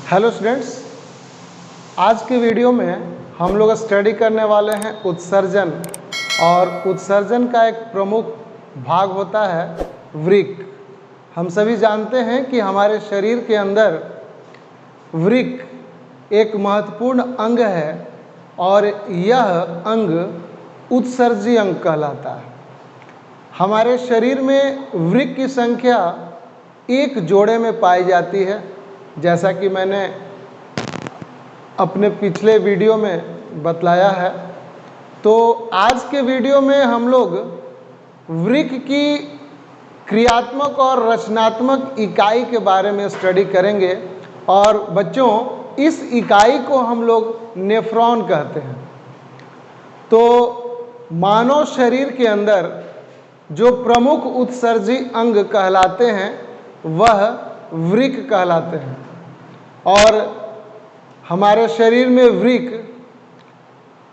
Hello students, आज के video में हम लोग स्टडी करने वाले हैं उत्सर्जन। और उत्सर्जन का एक प्रमुख भाग होता है वृक्क। हम सभी जानते हैं कि हमारे शरीर के अंदर वृक्क एक महत्वपूर्ण अंग है और यह अंग उत्सर्जी अंग कहलाता है। हमारे शरीर में वृक्क की संख्या एक जोड़े में पाई जाती है, जैसा कि मैंने अपने पिछले वीडियो में बतलाया है। तो आज के वीडियो में हम लोग वृक्क की क्रियात्मक और रचनात्मक इकाई के बारे में स्टडी करेंगे। और बच्चों, इस इकाई को हम लोग नेफ्रॉन कहते हैं। तो मानव शरीर के अंदर जो प्रमुख उत्सर्जी अंग कहलाते हैं वह वृक्क कहलाते हैं। और हमारे शरीर में वृक्क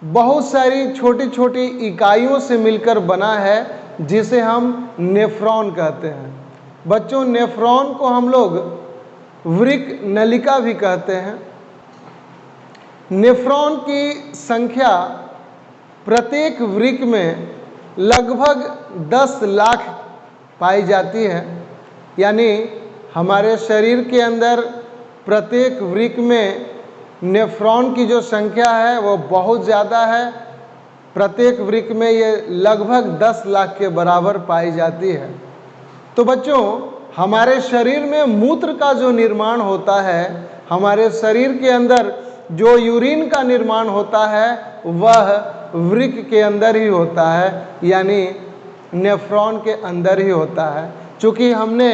बहुत सारी छोटी छोटी इकाइयों से मिलकर बना है, जिसे हम नेफ्रॉन कहते हैं। बच्चों, नेफ्रॉन को हम लोग वृक्क नलिका भी कहते हैं। नेफ्रॉन की संख्या प्रत्येक वृक्क में लगभग 10 लाख पाई जाती है। यानी हमारे शरीर के अंदर प्रत्येक वृक्क में नेफ्रॉन की जो संख्या है वो बहुत ज़्यादा है। प्रत्येक वृक्क में ये लगभग 10 लाख के बराबर पाई जाती है। तो बच्चों, हमारे शरीर में मूत्र का जो निर्माण होता है, हमारे शरीर के अंदर जो यूरिन का निर्माण होता है, वह वृक्क के अंदर ही होता है, यानी नेफ्रॉन के अंदर ही होता है। चूँकि हमने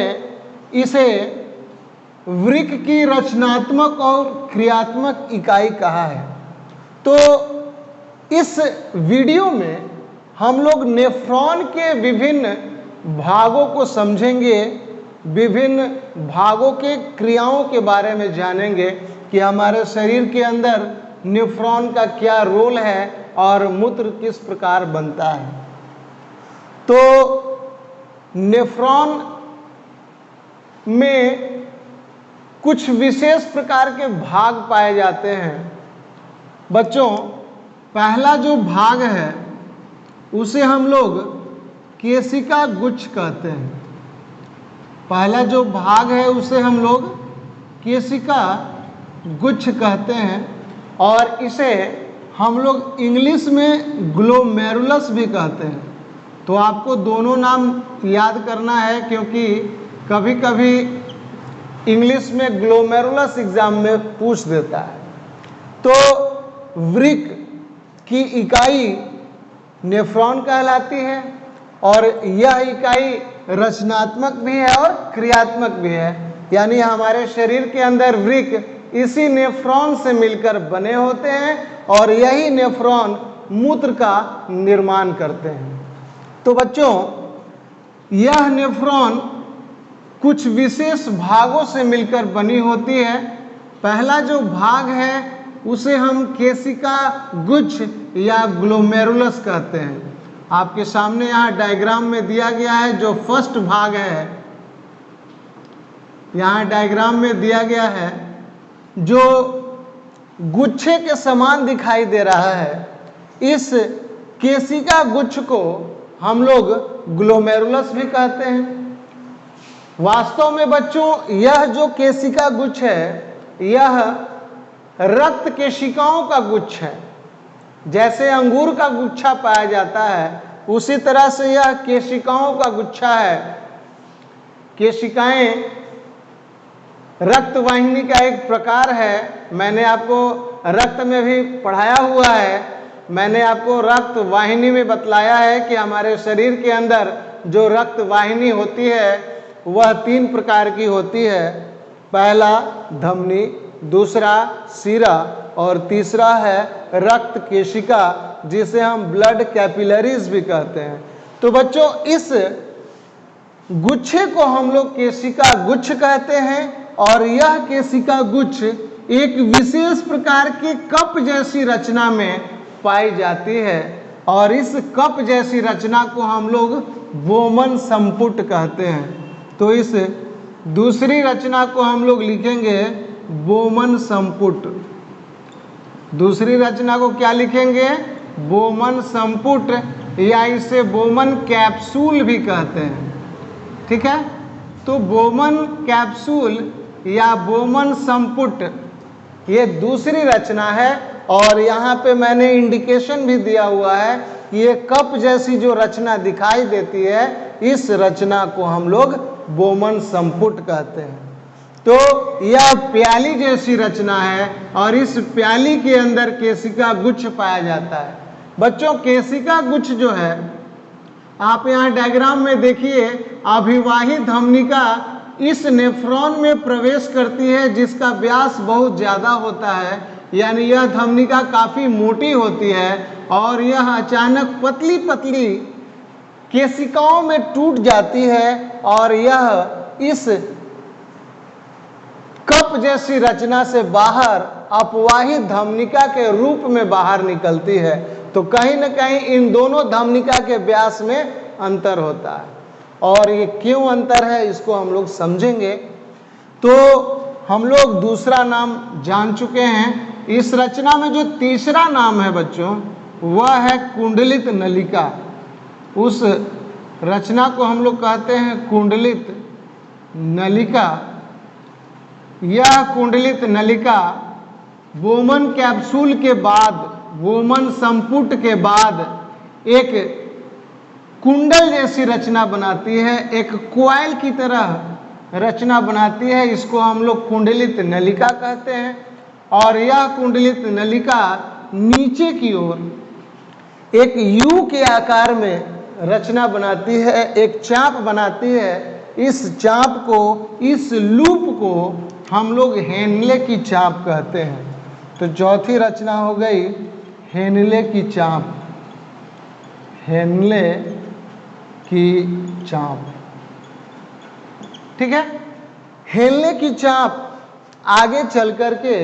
इसे वृक्क की रचनात्मक और क्रियात्मक इकाई कहा है, तो इस वीडियो में हम लोग नेफ्रॉन के विभिन्न भागों को समझेंगे, विभिन्न भागों के क्रियाओं के बारे में जानेंगे कि हमारे शरीर के अंदर नेफ्रॉन का क्या रोल है और मूत्र किस प्रकार बनता है। तो नेफ्रॉन में कुछ विशेष प्रकार के भाग पाए जाते हैं। बच्चों, पहला जो भाग है उसे हम लोग केशिका गुच्छ कहते हैं। पहला जो भाग है उसे हम लोग केशिका गुच्छ कहते हैं, और इसे हम लोग इंग्लिश में ग्लोमेरुलस भी कहते हैं। तो आपको दोनों नाम याद करना है, क्योंकि कभी कभी इंग्लिश में ग्लोमेरुलस एग्जाम में पूछ देता है। तो वृक्क की इकाई नेफ्रॉन कहलाती है, और यह इकाई रचनात्मक भी है और क्रियात्मक भी है। यानी हमारे शरीर के अंदर वृक्क इसी नेफ्रॉन से मिलकर बने होते हैं, और यही नेफ्रॉन मूत्र का निर्माण करते हैं। तो बच्चों, यह नेफ्रॉन कुछ विशेष भागों से मिलकर बनी होती है। पहला जो भाग है उसे हम केशिका गुच्छ या ग्लोमेरुलस कहते हैं। आपके सामने यहाँ डायग्राम में दिया गया है जो फर्स्ट भाग है। यहाँ डायग्राम में दिया गया है जो गुच्छे के समान दिखाई दे रहा है। इस केशिका गुच्छ को हम लोग ग्लोमेरुलस भी कहते हैं। वास्तव में बच्चों, यह जो केशिका गुच्छ है, यह रक्त केशिकाओं का गुच्छ है। जैसे अंगूर का गुच्छा पाया जाता है, उसी तरह से यह केशिकाओं का गुच्छा है। केशिकाएं रक्त वाहिनी का एक प्रकार है। मैंने आपको रक्त में भी पढ़ाया हुआ है। मैंने आपको रक्त वाहिनी में बतलाया है कि हमारे शरीर के अंदर जो रक्त वाहिनी होती है वह 3 प्रकार की होती है। पहला धमनी, दूसरा शिरा, और तीसरा है रक्त केशिका, जिसे हम ब्लड कैपिलरीज भी कहते हैं। तो बच्चों, इस गुच्छे को हम लोग केशिका गुच्छ कहते हैं, और यह केशिका गुच्छ एक विशेष प्रकार की कप जैसी रचना में पाई जाती है, और इस कप जैसी रचना को हम लोग बोमन संपुट कहते हैं। तो इस दूसरी रचना को हम लोग लिखेंगे बोमन संपुट। दूसरी रचना को क्या लिखेंगे? बोमन संपुट, या इसे बोमन कैप्सूल भी कहते हैं। ठीक है, तो बोमन कैप्सूल या बोमन संपुट ये दूसरी रचना है। और यहाँ पे मैंने इंडिकेशन भी दिया हुआ है कि ये कप जैसी जो रचना दिखाई देती है, इस रचना को हम लोग बोमन संपुट कहते हैं। तो यह प्याली जैसी रचना है और इस प्याली के अंदर केशिका गुच्छ पाया जाता है। बच्चों, केशिका गुच्छ जो है, आप यहाँ डायग्राम में देखिए, अभिवाही धमनिका इस नेफ्रॉन में प्रवेश करती है जिसका व्यास बहुत ज़्यादा होता है, यानी यह धमनिका काफ़ी मोटी होती है और यह अचानक पतली पतली केशिकाओं में टूट जाती है और यह इस कप जैसी रचना से बाहर अपवाही धमनिका के रूप में बाहर निकलती है। तो कहीं न कहीं इन दोनों धमनिका के व्यास में अंतर होता है, और ये क्यों अंतर है इसको हम लोग समझेंगे। तो हम लोग दूसरा नाम जान चुके हैं। इस रचना में जो तीसरा नाम है बच्चों, वह है कुंडलित नलिका। उस रचना को हम लोग कहते हैं कुंडलित नलिका। यह कुंडलित नलिका बोमन कैप्सूल के बाद, बोमन संपुट के बाद एक कुंडल जैसी रचना बनाती है, एक क्वाइल की तरह रचना बनाती है। इसको हम लोग कुंडलित नलिका कहते हैं। और यह कुंडलित नलिका नीचे की ओर एक यू के आकार में रचना बनाती है, एक चाप बनाती है। इस चाप को, इस लूप को हम लोग हेनले की चाप कहते हैं। तो चौथी रचना हो गई हेनले की चाप, हेनले की चाप। ठीक है, हेनले की चाप आगे चल करके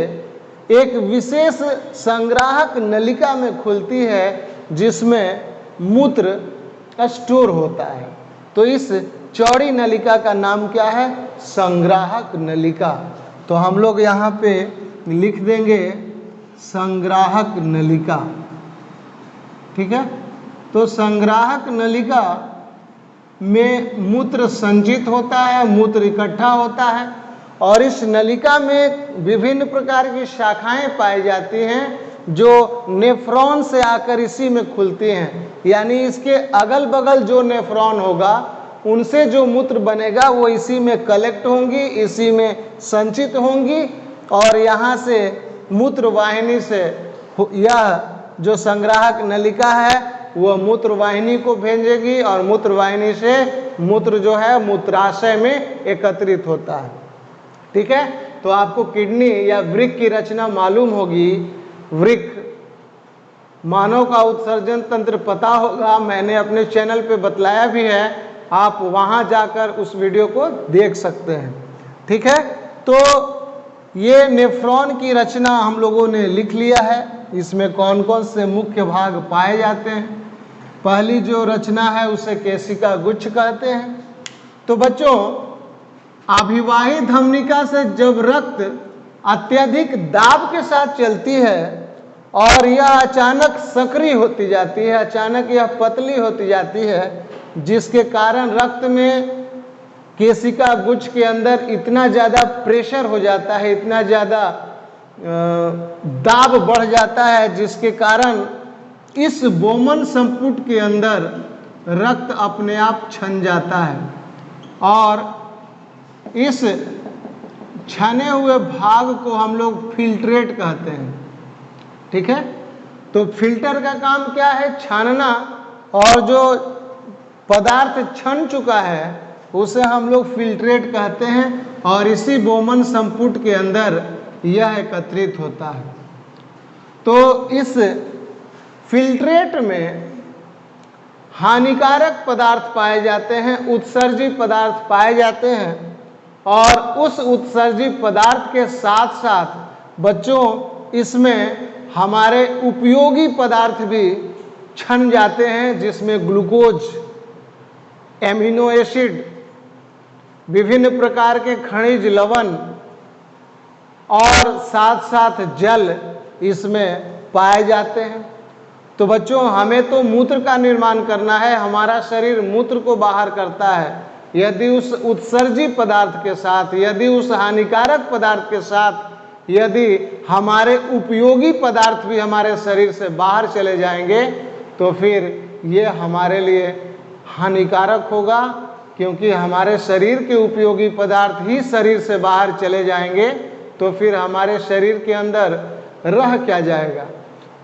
एक विशेष संग्राहक नलिका में खुलती है जिसमें मूत्र स्टोर होता है। तो इस चौड़ी नलिका का नाम क्या है? संग्राहक नलिका। तो हम लोग यहाँ पे लिख देंगे संग्राहक नलिका। ठीक है, तो संग्राहक नलिका में मूत्र संचित होता है, मूत्र इकट्ठा होता है, और इस नलिका में विभिन्न प्रकार की शाखाएं पाई जाती हैं जो नेफ्रॉन से आकर इसी में खुलती हैं। यानी इसके अगल बगल जो नेफ्रॉन होगा उनसे जो मूत्र बनेगा वो इसी में कलेक्ट होंगी, इसी में संचित होंगी, और यहाँ से मूत्र वाहिनी से यह जो संग्राहक नलिका है वह मूत्र वाहिनी को भेजेगी और मूत्र वाहिनी से मूत्र जो है मूत्राशय में एकत्रित होता है। ठीक है, तो आपको किडनी या वृक्क की रचना मालूम होगी। वृक्क, मानव का उत्सर्जन तंत्र पता होगा, मैंने अपने चैनल पे बतलाया भी है, आप वहां जाकर उस वीडियो को देख सकते हैं। ठीक है, तो ये नेफ्रॉन की रचना हम लोगों ने लिख लिया है। इसमें कौन कौन से मुख्य भाग पाए जाते हैं। पहली जो रचना है उसे केशिका गुच्छ कहते हैं। तो बच्चों, अभिवाही धमनिका से जब रक्त अत्यधिक दाब के साथ चलती है और यह अचानक सक्रिय होती जाती है, अचानक यह पतली होती जाती है, जिसके कारण रक्त में केशिका गुच्छ के अंदर इतना ज़्यादा प्रेशर हो जाता है, इतना ज़्यादा दाब बढ़ जाता है, जिसके कारण इस बोमन संपुट के अंदर रक्त अपने आप छन जाता है और इस छने हुए भाग को हम लोग फिल्ट्रेट कहते हैं। ठीक है, तो फिल्टर का काम क्या है? छानना, और जो पदार्थ छन चुका है उसे हम लोग फिल्ट्रेट कहते हैं और इसी बोमन संपुट के अंदर यह एकत्रित होता है। तो इस फिल्ट्रेट में हानिकारक पदार्थ पाए जाते हैं, उत्सर्जी पदार्थ पाए जाते हैं, और उस उत्सर्जी पदार्थ के साथ साथ बच्चों इसमें हमारे उपयोगी पदार्थ भी छन जाते हैं, जिसमें ग्लूकोज, एमिनो एसिड, विभिन्न प्रकार के खनिज लवण, और साथ साथ जल इसमें पाए जाते हैं। तो बच्चों, हमें तो मूत्र का निर्माण करना है, हमारा शरीर मूत्र को बाहर करता है। यदि उस उत्सर्जी पदार्थ के साथ, यदि उस हानिकारक पदार्थ के साथ यदि हमारे उपयोगी पदार्थ भी हमारे शरीर से बाहर चले जाएंगे तो फिर ये हमारे लिए हानिकारक होगा, क्योंकि हमारे शरीर के उपयोगी पदार्थ ही शरीर से बाहर चले जाएंगे तो फिर हमारे शरीर के अंदर रह क्या जाएगा।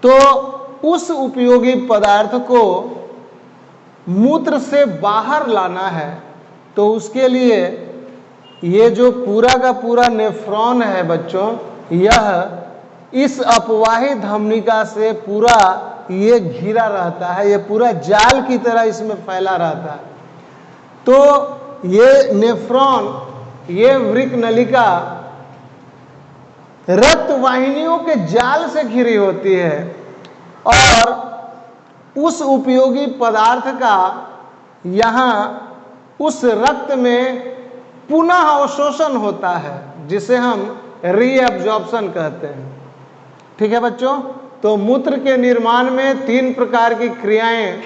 तो उस उपयोगी पदार्थ को मूत्र से बाहर लाना है, तो उसके लिए ये जो पूरा का पूरा नेफ्रॉन है बच्चों, यह इस अपवाही धमनिका से पूरा ये घिरा रहता है, ये पूरा जाल की तरह इसमें फैला रहता है। तो ये नेफ्रॉन, ये वृक्क नलिका रक्त वाहिनियों के जाल से घिरी होती है और उस उपयोगी पदार्थ का यहाँ उस रक्त में पुनः अवशोषण होता है, जिसे हम रीएब्जॉर्प्शन कहते हैं। ठीक है बच्चों, तो मूत्र के निर्माण में 3 प्रकार की क्रियाएं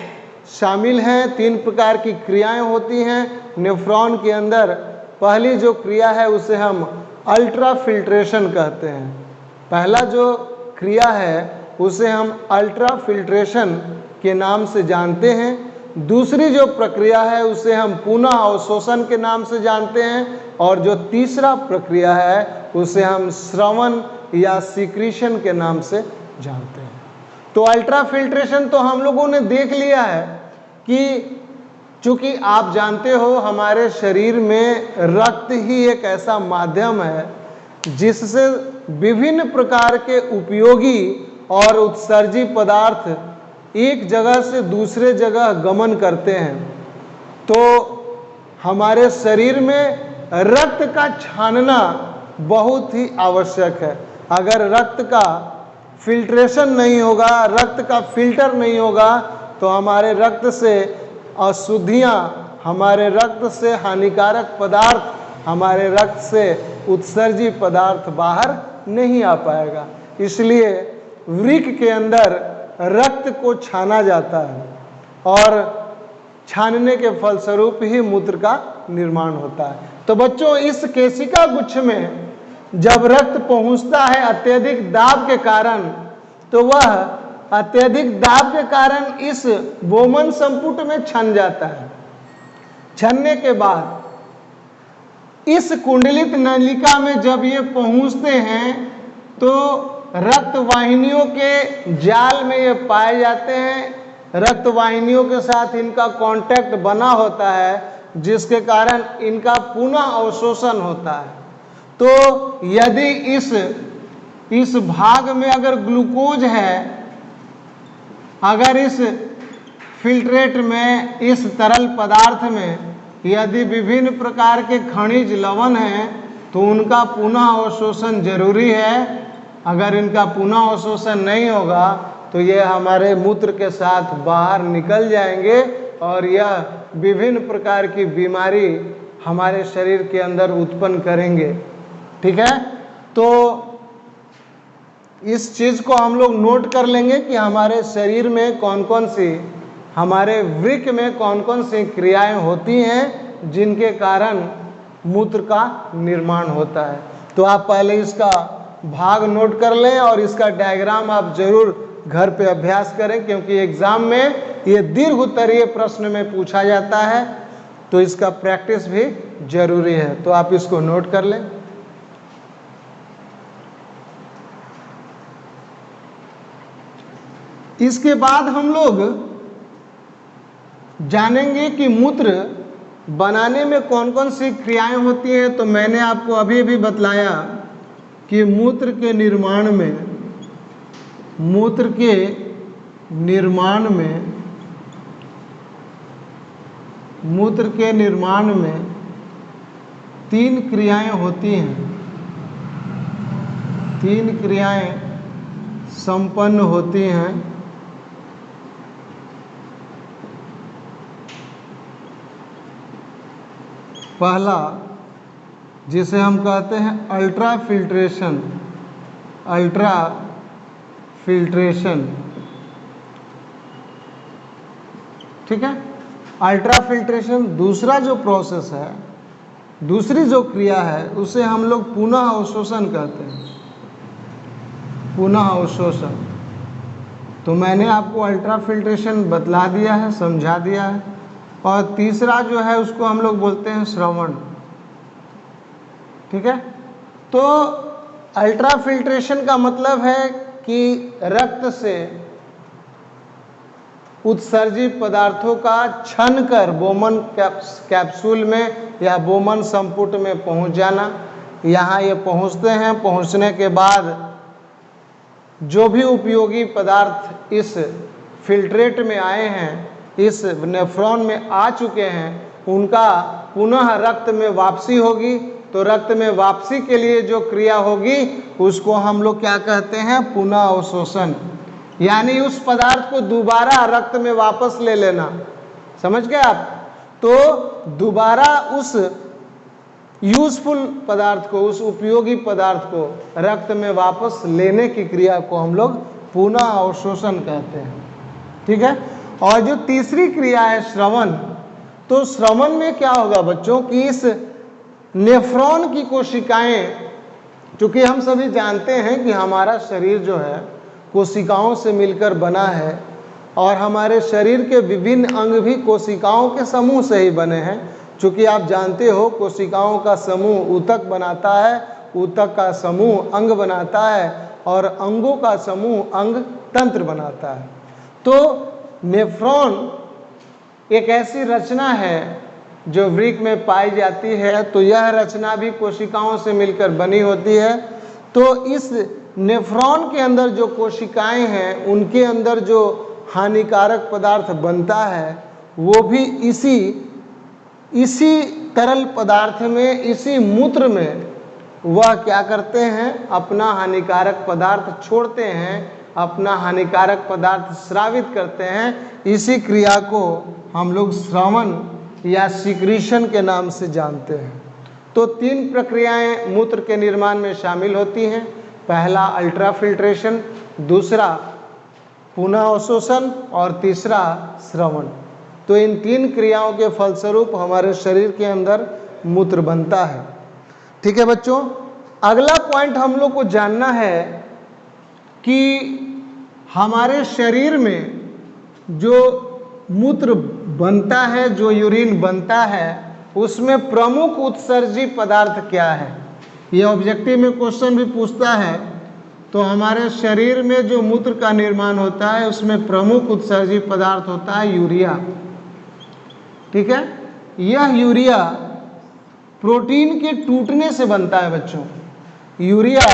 शामिल हैं, 3 प्रकार की क्रियाएं होती हैं नेफ्रॉन के अंदर। पहली जो क्रिया है उसे हम अल्ट्रा फिल्ट्रेशन कहते हैं। पहला जो क्रिया है उसे हम अल्ट्रा फिल्ट्रेशन के नाम से जानते हैं। दूसरी जो प्रक्रिया है उसे हम पुनः अवशोषण के नाम से जानते हैं, और जो तीसरा प्रक्रिया है उसे हम श्रवण या सिक्रीशन के नाम से जानते हैं। तो अल्ट्रा फिल्ट्रेशन तो हम लोगों ने देख लिया है कि चूंकि आप जानते हो हमारे शरीर में रक्त ही एक ऐसा माध्यम है जिससे विभिन्न प्रकार के उपयोगी और उत्सर्जी पदार्थ एक जगह से दूसरे जगह गमन करते हैं। तो हमारे शरीर में रक्त का छानना बहुत ही आवश्यक है। अगर रक्त का फिल्ट्रेशन नहीं होगा, रक्त का फिल्टर नहीं होगा, तो हमारे रक्त से अशुद्धियाँ, हमारे रक्त से हानिकारक पदार्थ, हमारे रक्त से उत्सर्जी पदार्थ बाहर नहीं आ पाएगा। इसलिए वृक्क के अंदर रक्त को छाना जाता है और छानने के फलस्वरूप ही मूत्र का निर्माण होता है। तो बच्चों, इस केशिका गुच्छ में जब रक्त पहुंचता है अत्यधिक दाब के कारण, तो वह अत्यधिक दाब के कारण इस बोमन संपुट में छन जाता है। छनने के बाद इस कुंडलित नलिका में जब ये पहुंचते हैं तो रक्त वाहिनियों के जाल में ये पाए जाते हैं। रक्त वाहिनियों के साथ इनका कांटेक्ट बना होता है, जिसके कारण इनका पुनः अवशोषण होता है। तो यदि इस भाग में अगर ग्लूकोज है, अगर इस फिल्ट्रेट में, इस तरल पदार्थ में यदि विभिन्न प्रकार के खनिज लवण हैं, तो उनका पुनः अवशोषण जरूरी है। अगर इनका पुनः अवशोषण नहीं होगा तो ये हमारे मूत्र के साथ बाहर निकल जाएंगे और यह विभिन्न प्रकार की बीमारी हमारे शरीर के अंदर उत्पन्न करेंगे। ठीक है, तो इस चीज़ को हम लोग नोट कर लेंगे कि हमारे शरीर में कौन कौन सी, हमारे वृक्क में कौन कौन सी क्रियाएं होती हैं जिनके कारण मूत्र का निर्माण होता है। तो आप पहले इसका भाग नोट कर लें और इसका डायग्राम आप जरूर घर पे अभ्यास करें, क्योंकि एग्जाम में ये दीर्घ उत्तरीय प्रश्न में पूछा जाता है, तो इसका प्रैक्टिस भी जरूरी है। तो आप इसको नोट कर लें। इसके बाद हम लोग जानेंगे कि मूत्र बनाने में कौन कौन सी क्रियाएं होती हैं। तो मैंने आपको अभी भी बतलाया कि मूत्र के निर्माण में 3 क्रियाएं होती हैं, 3 क्रियाएं संपन्न होती हैं। पहला जिसे हम कहते हैं अल्ट्रा फिल्ट्रेशन। अल्ट्रा फिल्ट्रेशन, ठीक है। अल्ट्रा फिल्ट्रेशन दूसरा जो प्रोसेस है, दूसरी जो क्रिया है, उसे हम लोग पुनः अवशोषण कहते हैं। पुनः अवशोषण। तो मैंने आपको अल्ट्रा फिल्ट्रेशन बतला दिया है, समझा दिया है। और तीसरा जो है उसको हम लोग बोलते हैं श्रवण, ठीक है। तो अल्ट्रा फिल्ट्रेशन का मतलब है कि रक्त से उत्सर्जित पदार्थों का छन कर बोमन कैप्सूल में या बोमन संपुट में पहुंच जाना। यहाँ ये पहुंचते हैं, पहुंचने के बाद जो भी उपयोगी पदार्थ इस फिल्ट्रेट में आए हैं, इस नेफ्रॉन में आ चुके हैं, उनका पुनः रक्त में वापसी होगी। तो रक्त में वापसी के लिए जो क्रिया होगी उसको हम लोग क्या कहते हैं? पुनः अवशोषण। यानी उस पदार्थ को दोबारा रक्त में वापस ले लेना। समझ गए आप? तो दोबारा उस यूजफुल पदार्थ को, उस उपयोगी पदार्थ को रक्त में वापस लेने की क्रिया को हम लोग पुनः अवशोषण कहते हैं, ठीक है। और जो तीसरी क्रिया है श्रवण, तो श्रवण में क्या होगा बच्चों कि इस नेफ्रॉन की कोशिकाएं, चूंकि हम सभी जानते हैं कि हमारा शरीर जो है कोशिकाओं से मिलकर बना है और हमारे शरीर के विभिन्न अंग भी कोशिकाओं के समूह से ही बने हैं। चूंकि आप जानते हो कोशिकाओं का समूह ऊतक बनाता है, ऊतक का समूह अंग बनाता है और अंगों का समूह अंग तंत्र बनाता है। तो नेफ्रॉन एक ऐसी रचना है जो वृक्क में पाई जाती है। तो यह रचना भी कोशिकाओं से मिलकर बनी होती है। तो इस नेफ्रॉन के अंदर जो कोशिकाएं हैं उनके अंदर जो हानिकारक पदार्थ बनता है वो भी इसी तरल पदार्थ में, इसी मूत्र में वह क्या करते हैं? अपना हानिकारक पदार्थ छोड़ते हैं, अपना हानिकारक पदार्थ स्रावित करते हैं। इसी क्रिया को हम लोग श्रवण या सिक्रीशन के नाम से जानते हैं। तो तीन प्रक्रियाएं मूत्र के निर्माण में शामिल होती हैं। पहला अल्ट्रा फिल्ट्रेशन, दूसरा पुनः अवशोषण और तीसरा श्रवण। तो इन तीन क्रियाओं के फलस्वरूप हमारे शरीर के अंदर मूत्र बनता है, ठीक है बच्चों। अगला पॉइंट हम लोग को जानना है कि हमारे शरीर में जो मूत्र बनता है, जो यूरिन बनता है, उसमें प्रमुख उत्सर्जी पदार्थ क्या है? ये ऑब्जेक्टिव में क्वेश्चन भी पूछता है। तो हमारे शरीर में जो मूत्र का निर्माण होता है उसमें प्रमुख उत्सर्जी पदार्थ होता है यूरिया, ठीक है। यह यूरिया प्रोटीन के टूटने से बनता है बच्चों। यूरिया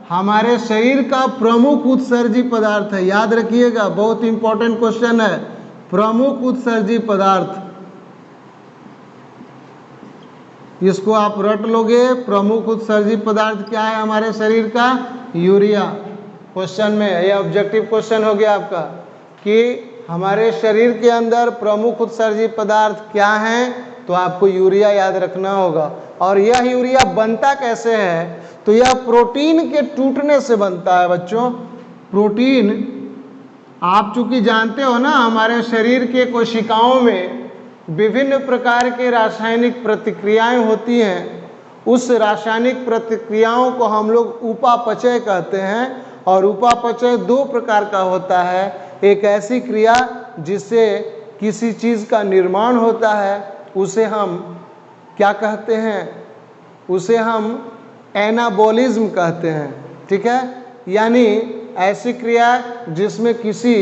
हमारे शरीर का प्रमुख उत्सर्जी पदार्थ है, याद रखिएगा, बहुत इंपॉर्टेंट क्वेश्चन है। प्रमुख उत्सर्जी पदार्थ, इसको आप रट लोगे। प्रमुख उत्सर्जी पदार्थ क्या है हमारे शरीर का? यूरिया। क्वेश्चन में यह ऑब्जेक्टिव क्वेश्चन हो गया आपका कि हमारे शरीर के अंदर प्रमुख उत्सर्जी पदार्थ क्या हैं? तो आपको यूरिया याद रखना होगा। और यह यूरिया बनता कैसे है? तो यह प्रोटीन के टूटने से बनता है बच्चों। प्रोटीन, आप चूंकि जानते हो ना, हमारे शरीर के कोशिकाओं में विभिन्न प्रकार के रासायनिक प्रतिक्रियाएं होती हैं। उस रासायनिक प्रतिक्रियाओं को हम लोग उपापचय कहते हैं। और उपापचय दो प्रकार का होता है। एक ऐसी क्रिया जिससे किसी चीज़ का निर्माण होता है, उसे हम क्या कहते हैं? उसे हम एनाबॉलिज्म कहते हैं, ठीक है। यानी ऐसी क्रिया जिसमें किसी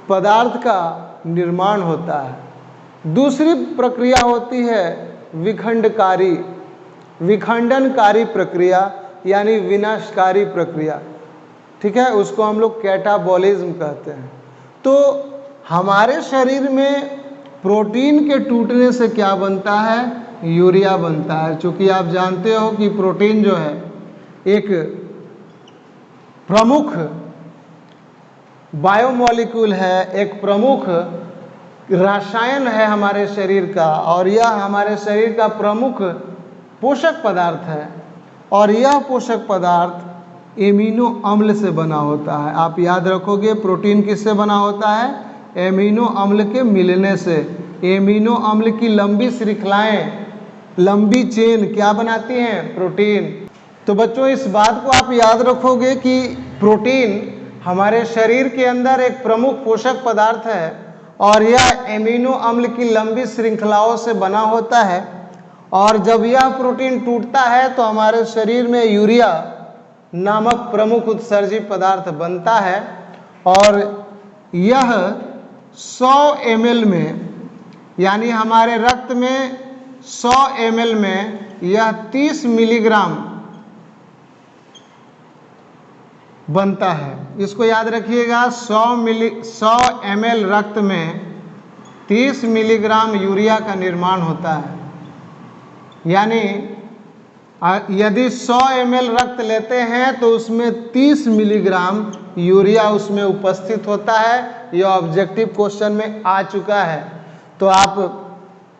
पदार्थ का निर्माण होता है। दूसरी प्रक्रिया होती है विखंडकारी, विखंडनकारी प्रक्रिया, यानी विनाशकारी प्रक्रिया, ठीक है। उसको हम लोग कैटाबॉलिज्म कहते हैं। तो हमारे शरीर में प्रोटीन के टूटने से क्या बनता है? यूरिया बनता है। चूँकि आप जानते हो कि प्रोटीन जो है एक प्रमुख बायोमॉलिक्यूल है, एक प्रमुख रसायन है हमारे शरीर का। और यह हमारे शरीर का प्रमुख पोषक पदार्थ है और यह पोषक पदार्थ एमिनो अम्ल से बना होता है। आप याद रखोगे प्रोटीन किससे बना होता है? एमिनो अम्ल के मिलने से। एमिनो अम्ल की लंबी श्रृंखलाएं, लंबी चेन क्या बनाती हैं? प्रोटीन। तो बच्चों इस बात को आप याद रखोगे कि प्रोटीन हमारे शरीर के अंदर एक प्रमुख पोषक पदार्थ है और यह एमिनो अम्ल की लंबी श्रृंखलाओं से बना होता है और जब यह प्रोटीन टूटता है तो हमारे शरीर में यूरिया नामक प्रमुख उत्सर्जी पदार्थ बनता है और यह 100 ml में, यानी हमारे रक्त में 100 ml में यह 30 मिलीग्राम बनता है। इसको याद रखिएगा, 100 ml रक्त में 30 मिलीग्राम यूरिया का निर्माण होता है। यानी यदि 100 ml रक्त लेते हैं तो उसमें 30 मिलीग्राम यूरिया उसमें उपस्थित होता है। यह ऑब्जेक्टिव क्वेश्चन में आ चुका है। तो आप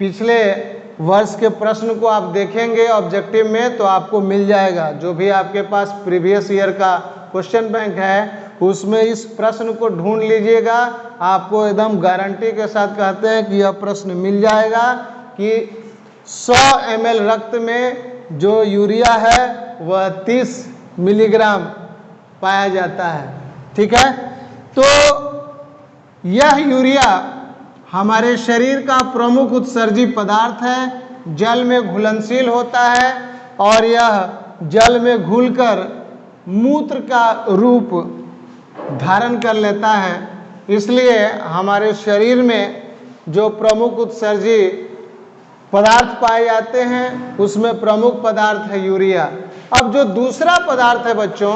पिछले वर्ष के प्रश्न को आप देखेंगे ऑब्जेक्टिव में तो आपको मिल जाएगा। जो भी आपके पास प्रीवियस ईयर का क्वेश्चन बैंक है उसमें इस प्रश्न को ढूंढ लीजिएगा। आपको एकदम गारंटी के साथ कहते हैं कि यह प्रश्न मिल जाएगा कि 100 ml रक्त में जो यूरिया है वह 30 मिलीग्राम पाया जाता है। ठीक है, तो यह यूरिया हमारे शरीर का प्रमुख उत्सर्जी पदार्थ है। जल में घुलनशील होता है और यह जल में घुलकर मूत्र का रूप धारण कर लेता है। इसलिए हमारे शरीर में जो प्रमुख उत्सर्जी पदार्थ पाए जाते हैं उसमें प्रमुख पदार्थ है यूरिया। अब जो दूसरा पदार्थ है बच्चों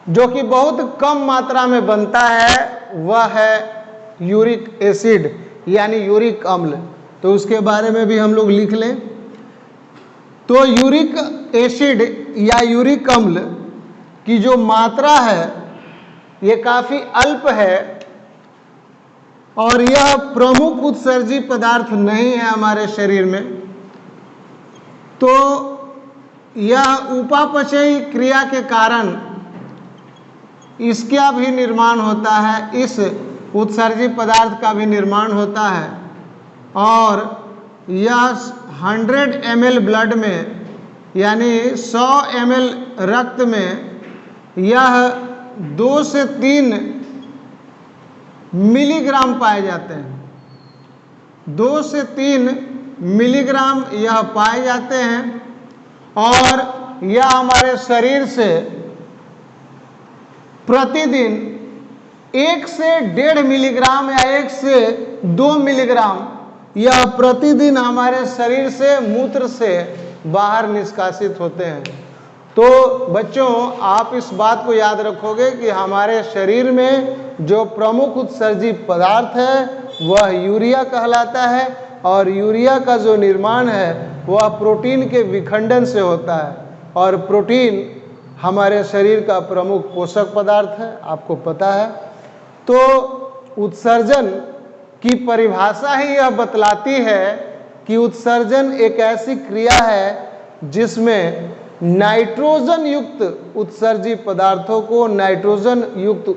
जो कि बहुत कम मात्रा में बनता है वह है यूरिक एसिड यानी यूरिक अम्ल। तो उसके बारे में भी हम लोग लिख लें। तो यूरिक एसिड या यूरिक अम्ल की जो मात्रा है ये काफ़ी अल्प है और यह प्रमुख उत्सर्जी पदार्थ नहीं है हमारे शरीर में। तो यह उपापचयी क्रिया के कारण इसका भी निर्माण होता है, इस उत्सर्जी पदार्थ का भी निर्माण होता है और यह 100 ml ब्लड में यानी 100 ml रक्त में यह 2 से 3 मिलीग्राम पाए जाते हैं। 2 से 3 मिलीग्राम यह पाए जाते हैं और यह हमारे शरीर से प्रतिदिन 1 से 1.5 मिलीग्राम या 1 से 2 मिलीग्राम यह प्रतिदिन हमारे शरीर से मूत्र से बाहर निष्कासित होते हैं। तो बच्चों आप इस बात को याद रखोगे कि हमारे शरीर में जो प्रमुख उत्सर्जी पदार्थ है वह यूरिया कहलाता है और यूरिया का जो निर्माण है वह प्रोटीन के विखंडन से होता है और प्रोटीन हमारे शरीर का प्रमुख पोषक पदार्थ है, आपको पता है। तो उत्सर्जन की परिभाषा ही यह बतलाती है कि उत्सर्जन एक ऐसी क्रिया है जिसमें नाइट्रोजन युक्त उत्सर्जी पदार्थों को, नाइट्रोजन युक्त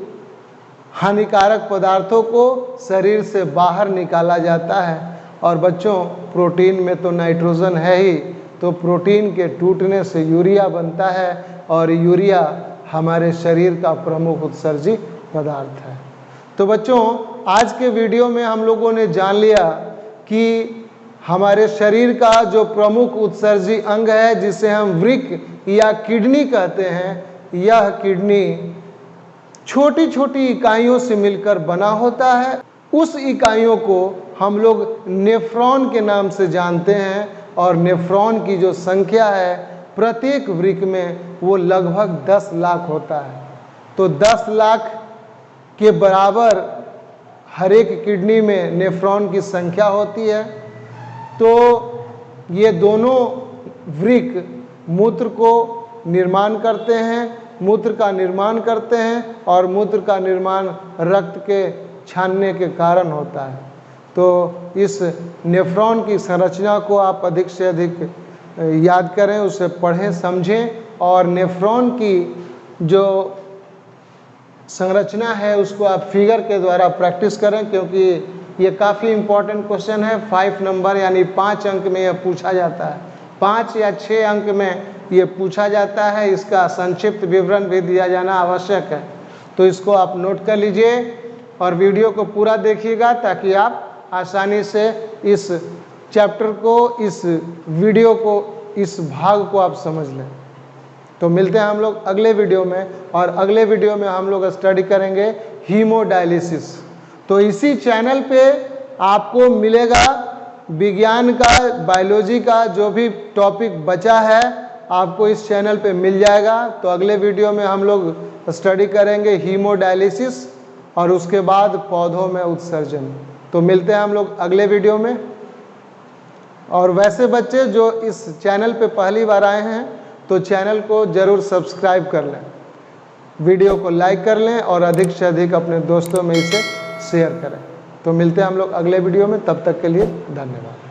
हानिकारक पदार्थों को शरीर से बाहर निकाला जाता है। और बच्चों प्रोटीन में तो नाइट्रोजन है ही, तो प्रोटीन के टूटने से यूरिया बनता है और यूरिया हमारे शरीर का प्रमुख उत्सर्जी पदार्थ है। तो बच्चों आज के वीडियो में हम लोगों ने जान लिया कि हमारे शरीर का जो प्रमुख उत्सर्जी अंग है जिसे हम वृक्क या किडनी कहते हैं, यह किडनी छोटी छोटी इकाइयों से मिलकर बना होता है। उस इकाइयों को हम लोग नेफ्रॉन के नाम से जानते हैं और नेफ्रॉन की जो संख्या है प्रत्येक वृक्क में वो लगभग 10 लाख होता है। तो 10 लाख के बराबर हर एक किडनी में नेफ्रॉन की संख्या होती है। तो ये दोनों वृक्क मूत्र को निर्माण करते हैं, मूत्र का निर्माण करते हैं और मूत्र का निर्माण रक्त के छानने के कारण होता है। तो इस नेफ्रॉन की संरचना को आप अधिक से अधिक याद करें, उसे पढ़ें, समझें और नेफ्रॉन की जो संरचना है उसको आप फिगर के द्वारा प्रैक्टिस करें, क्योंकि ये काफ़ी इम्पोर्टेंट क्वेश्चन है। 5 नंबर यानी 5 अंक में यह पूछा जाता है, 5 या 6 अंक में ये पूछा जाता है। इसका संक्षिप्त विवरण भी दिया जाना आवश्यक है, तो इसको आप नोट कर लीजिए और वीडियो को पूरा देखिएगा ताकि आप आसानी से इस चैप्टर को, इस वीडियो को, इस भाग को आप समझ लें। तो मिलते हैं हम लोग अगले वीडियो में, और अगले वीडियो में हम लोग स्टडी करेंगे हीमोडायलिसिस। तो इसी चैनल पे आपको मिलेगा विज्ञान का, बायोलॉजी का जो भी टॉपिक बचा है आपको इस चैनल पे मिल जाएगा। तो अगले वीडियो में हम लोग स्टडी करेंगे हीमोडायलिसिस और उसके बाद पौधों में उत्सर्जन। तो मिलते हैं हम लोग अगले वीडियो में। और वैसे बच्चे जो इस चैनल पे पहली बार आए हैं तो चैनल को ज़रूर सब्सक्राइब कर लें, वीडियो को लाइक कर लें और अधिक से अधिक अपने दोस्तों में इसे शेयर करें। तो मिलते हैं हम लोग अगले वीडियो में, तब तक के लिए धन्यवाद।